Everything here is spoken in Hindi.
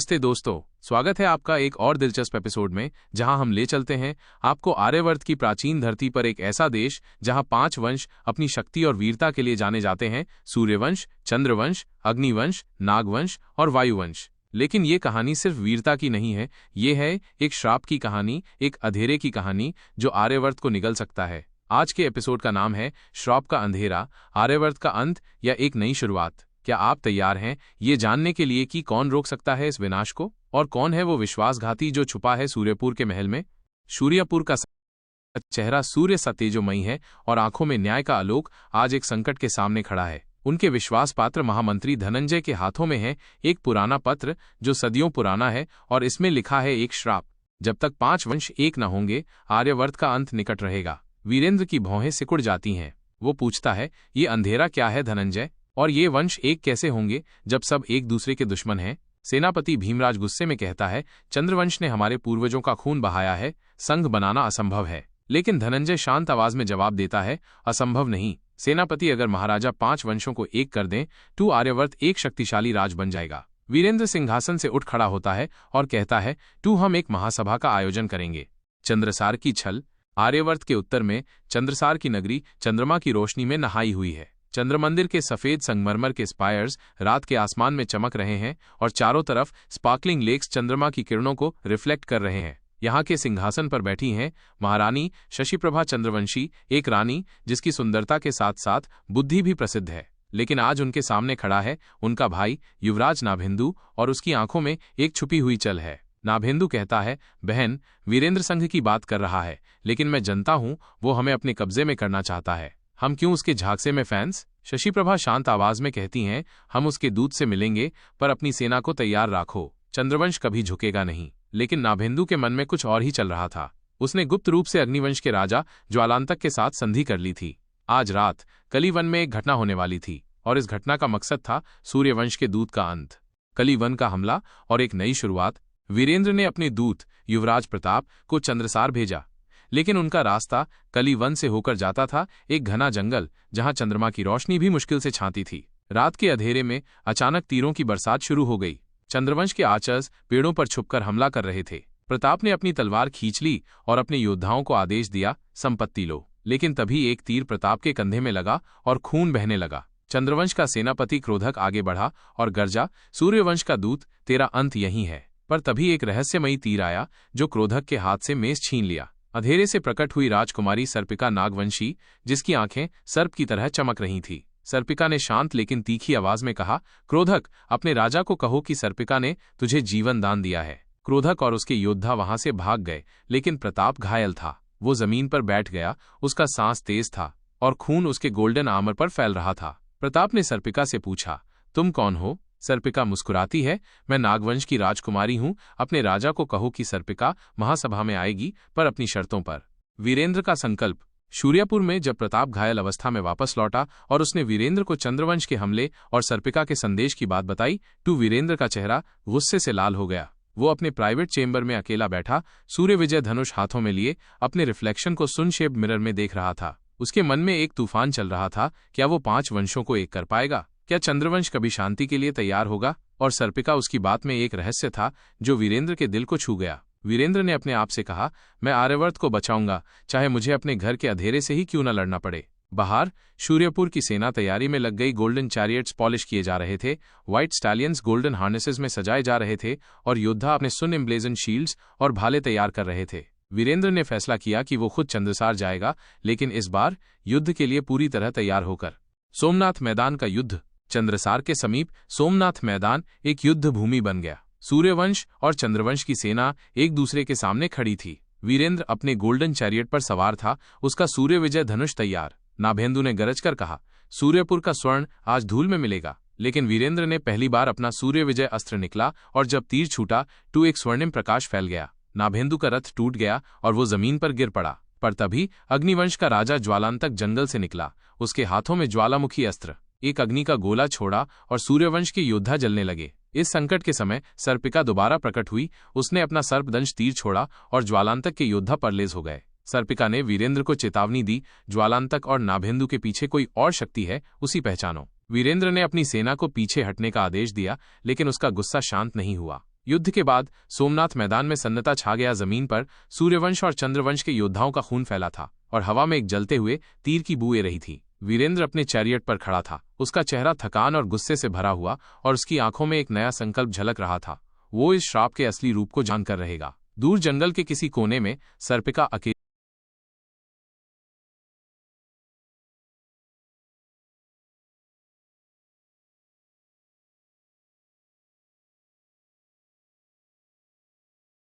नमस्ते दोस्तों, स्वागत है आपका एक और दिलचस्प एपिसोड में, जहां हम ले चलते हैं आपको आर्यवर्त की प्राचीन धरती पर एक ऐसा देश जहां 5 वंश अपनी शक्ति और वीरता के लिए जाने जाते हैं: सूर्यवंश, चंद्रवंश, अग्निवंश, नागवंश और वायुवंश। लेकिन ये कहानी सिर्फ वीरता की नहीं है, ये है एक श्राप की कहानी, एक अंधेरे की कहानी जो आर्यवर्त को निगल सकता है। आज के एपिसोड का नाम है श्राप का अंधेरा, आर्यवर्त का अंत या एक नई शुरुआत। क्या आप तैयार हैं ये जानने के लिए कि कौन रोक सकता है इस विनाश को, और कौन है वो विश्वासघाती जो छुपा है सूर्यपुर के महल में? सूर्यपुर का चेहरा सूर्य सा तेजोमयी है और आंखों में न्याय का आलोक आज एक संकट के सामने खड़ा है। उनके विश्वास पात्र महामंत्री धनंजय के हाथों में है एक पुराना पत्र जो सदियों पुराना है, और इसमें लिखा है एक श्राप: जब तक 5 वंश एक न होंगे, आर्यवर्त का अंत निकट रहेगा। वीरेंद्र की भौहें सिकुड़ जाती हैं। वो पूछता है, ये अंधेरा क्या है धनंजय, और ये वंश एक कैसे होंगे जब सब एक दूसरे के दुश्मन हैं? सेनापति भीमराज गुस्से में कहता है, चंद्रवंश ने हमारे पूर्वजों का खून बहाया है, संघ बनाना असंभव है। लेकिन धनंजय शांत आवाज में जवाब देता है, असंभव नहीं सेनापति, अगर महाराजा 5 वंशों को एक कर दें तो आर्यवर्त एक शक्तिशाली राज बन जाएगा। वीरेंद्र सिंहासन से उठ खड़ा होता है और कहता है, हम एक महासभा का आयोजन करेंगे। चंद्रसार की छल। आर्यवर्त के उत्तर में चंद्रसार की नगरी चंद्रमा की रोशनी में नहाई हुई है। चंद्रमंदिर के सफेद संगमरमर के स्पायर्स रात के आसमान में चमक रहे हैं और चारों तरफ स्पार्कलिंग लेक्स चंद्रमा की किरणों को रिफ्लेक्ट कर रहे हैं। यहाँ के सिंहासन पर बैठी हैं महारानी शशिप्रभा चंद्रवंशी, एक रानी जिसकी सुंदरता के साथ साथ बुद्धि भी प्रसिद्ध है। लेकिन आज उनके सामने खड़ा है उनका भाई युवराज नाभेंदु, और उसकी आंखों में एक छुपी हुई चल है। नाभेंदु कहता है, बहन, वीरेंद्र संघ की बात कर रहा है, लेकिन मैं जानता हूं वो हमें अपने कब्जे में करना चाहता है। हम क्यों उसके झांसे में फैंस? शशिप्रभा शांत आवाज में कहती हैं, हम उसके दूत से मिलेंगे, पर अपनी सेना को तैयार राखो। चंद्रवंश कभी झुकेगा नहीं। लेकिन नाभेंदु के मन में कुछ और ही चल रहा था। उसने गुप्त रूप से अग्निवंश के राजा ज्वालांतक के साथ संधि कर ली थी। आज रात कलिवन में एक घटना होने वाली थी, और इस घटना का मकसद था सूर्यवंश के दूत का अंत, कलिवन का हमला और एक नई शुरुआत। वीरेंद्र ने अपने दूत युवराज प्रताप को चंद्रसार भेजा, लेकिन उनका रास्ता कलिवन से होकर जाता था एक घना जंगल, जहां चंद्रमा की रोशनी भी मुश्किल से छाती थी। रात के अंधेरे में अचानक तीरों की बरसात शुरू हो गई। चंद्रवंश के आचर्स पेड़ों पर छुपकर हमला कर रहे थे। प्रताप ने अपनी तलवार खींच ली और अपने योद्धाओं को आदेश दिया, संपत्ति लो। लेकिन तभी एक तीर प्रताप के कंधे में लगा और खून बहने लगा। चंद्रवंश का सेनापति क्रोधक आगे बढ़ा और गरजा, सूर्यवंश का दूत, तेरा अंत यहीं है। पर तभी एक रहस्यमयी तीर आया जो क्रोधक के हाथ से मेष छीन लिया। अंधेरे से प्रकट हुई राजकुमारी सर्पिका नागवंशी, जिसकी आंखें सर्प की तरह चमक रही थीं। सर्पिका ने शांत लेकिन तीखी आवाज में कहा, क्रोधक, अपने राजा को कहो कि सर्पिका ने तुझे जीवन दान दिया है। क्रोधक और उसके योद्धा वहां से भाग गए, लेकिन प्रताप घायल था। वो जमीन पर बैठ गया, उसका सांस तेज था और खून उसके गोल्डन आर्मर पर फैल रहा था। प्रताप ने सर्पिका से पूछा, तुम कौन हो? सर्पिका मुस्कुराती है, मैं नागवंश की राजकुमारी हूं। अपने राजा को कहो कि सर्पिका महासभा में आएगी, पर अपनी शर्तों पर। वीरेंद्र का संकल्प। सूर्यपुर में जब प्रताप घायल अवस्था में वापस लौटा और उसने वीरेंद्र को चंद्रवंश के हमले और सर्पिका के संदेश की बात बताई, तो वीरेंद्र का चेहरा गुस्से से लाल हो गया। वो अपने प्राइवेट चेंबर में अकेला बैठा, सूर्य विजय धनुष हाथों में लिए अपने रिफ्लेक्शन को सुनशेप मिरर में देख रहा था। उसके मन में एक तूफान चल रहा था। क्या वो 5 वंशों को एक कर पाएगा? क्या चंद्रवंश कभी शांति के लिए तैयार होगा? और सर्पिका, उसकी बात में एक रहस्य था जो वीरेंद्र के दिल को छू गया। वीरेंद्र ने अपने आप से कहा, मैं आर्यवर्त को बचाऊंगा, चाहे मुझे अपने घर के अंधेरे से ही क्यों न लड़ना पड़े। बाहर सूर्यपुर की सेना तैयारी में लग गई। गोल्डन चैरियट्स पॉलिश किए जा रहे थे, व्हाइट स्टैलियंस गोल्डन हार्नेसेस में सजाए जा रहे थे, और योद्धा अपने सुन एम्ब्लेजन शील्ड्स और भाले तैयार कर रहे थे। वीरेंद्र ने फैसला किया कि वो खुद चंद्रसार जाएगा, लेकिन इस बार युद्ध के लिए पूरी तरह तैयार होकर। सोमनाथ मैदान का युद्ध। चंद्रसार के समीप सोमनाथ मैदान एक युद्ध भूमि बन गया। सूर्यवंश और चंद्रवंश की सेना एक दूसरे के सामने खड़ी थी। वीरेंद्र अपने गोल्डन चैरियट पर सवार था, उसका सूर्य विजय धनुष तैयार। नाभेंदु ने गरज कर कहा, सूर्यपुर का स्वर्ण आज धूल में मिलेगा। लेकिन वीरेंद्र ने पहली बार अपना सूर्य विजय अस्त्र निकला, और जब तीर छूटा तो एक स्वर्णिम प्रकाश फैल गया। नाभेंदु का रथ टूट गया और वो जमीन पर गिर पड़ा। पर तभी अग्निवंश का राजा ज्वालांतक जंगल से निकला। उसके हाथों में ज्वालामुखी अस्त्र, एक अग्नि का गोला छोड़ा और सूर्यवंश के योद्धा जलने लगे। इस संकट के समय सर्पिका दोबारा प्रकट हुई। उसने अपना सर्पदंश तीर छोड़ा और ज्वालांतक के योद्धा परलेज हो गए। सर्पिका ने वीरेंद्र को चेतावनी दी, ज्वालांतक और नाभेंदु के पीछे कोई और शक्ति है, उसी पहचानो। वीरेंद्र ने अपनी सेना को पीछे हटने का आदेश दिया, लेकिन उसका गुस्सा शांत नहीं हुआ। युद्ध के बाद सोमनाथ मैदान में सन्नाटा छा गया। जमीन पर सूर्यवंश और चंद्रवंश के योद्धाओं का खून फैला था और हवा में एक जलते हुए तीर की बू ए रही थी। वीरेंद्र अपने चैरियट पर खड़ा था, उसका चेहरा थकान और गुस्से से भरा हुआ और उसकी आंखों में एक नया संकल्प झलक रहा था। वो इस श्राप के असली रूप को जानकर रहेगा। दूर जंगल के किसी कोने में सर्पिका अकेली